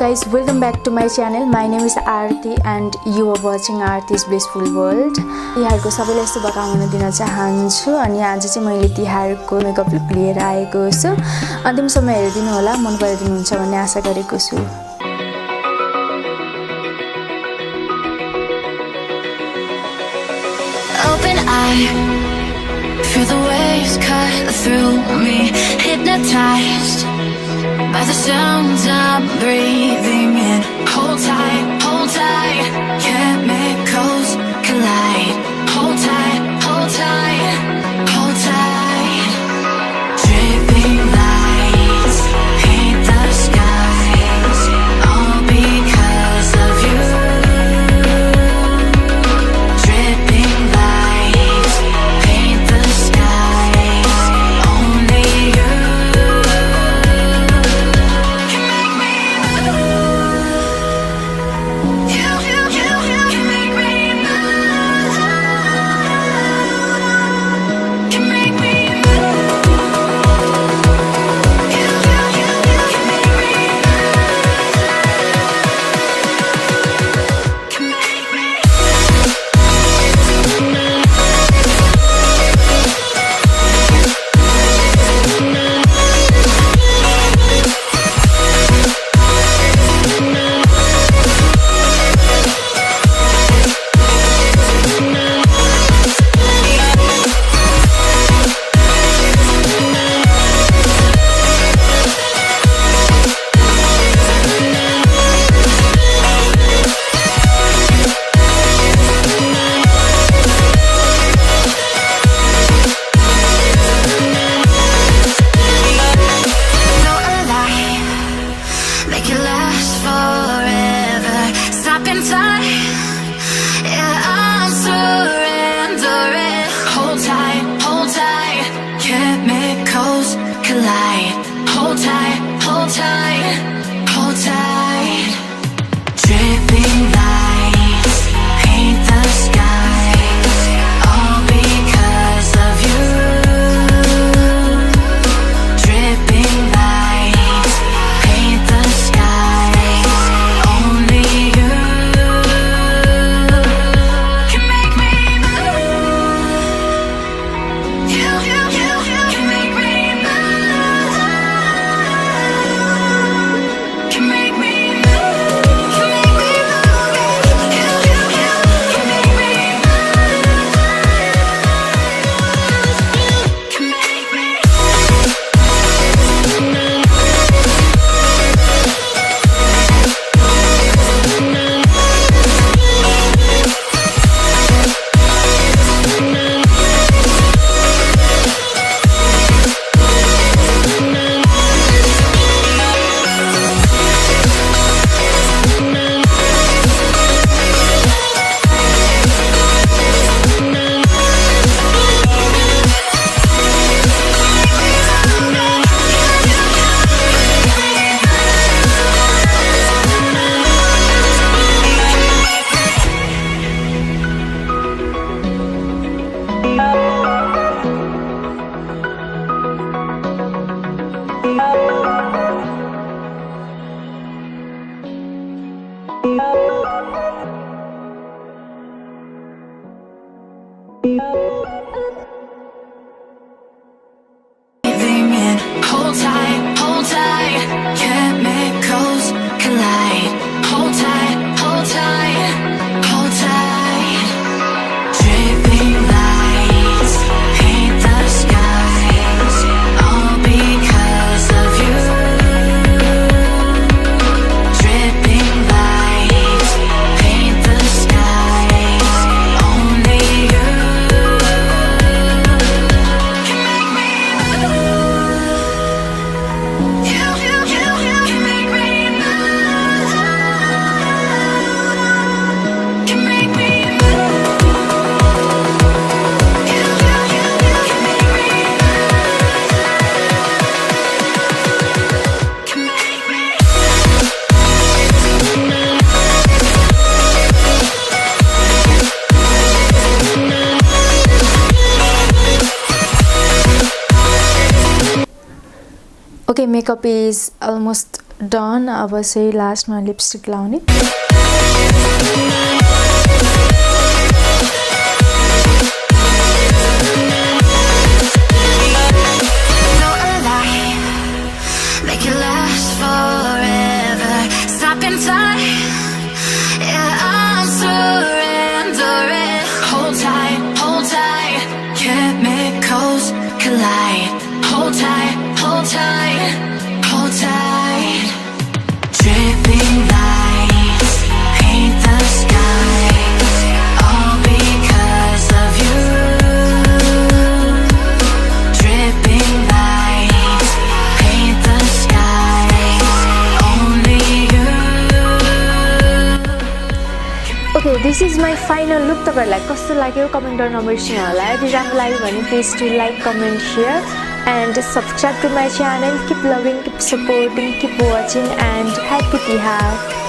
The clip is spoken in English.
guys, welcome back to my channel. My name is Aarti and you are watching Aarti's Blissful World. तिहारको सबैलाई शुभकामना दिन चाहन्छु अनि आज चाहिँ मैले तिहारको मेकअप लुक लिएर आएको छु। अन्तिमसम्म हेरिदिनु होला, मन पराइदिनुहुन्छ भन्ने आशा गरेको छु। Open eye, feel the waves cut through me, hypnotized by the sounds I'm breathing in. Hold tight, chemicals collide. Hold tight, hold tight, hold tight. Dripping lights paint the skies, all because of you. Dripping lights paint the skies, only you. Hold tight, chemicals collide. Hold tight, hold tight, hold tight. Dripping lights paint the skies, all because of you. Dripping lights paint the skies, only you. Okay, makeup is almost done. अब चाहिँ लास्टमा lipstick लाउने। Make it last forever. Stop in time. Yeah, I'm surrendering. Hold tight. Chemicals collide. Hold tight. Dripping lights paint the skies. All because of you. Dripping lights paint the skies. Only you. Okay, this is my final look. तपाईँहरूलाई कस्तो लाग्यो comment गर्न नबिर्सिनु होला। यदि राम्रो लाग्यो भने please to like, comment, share and subscribe to my channel. Keep loving, keep supporting, keep watching, and happy Tihar.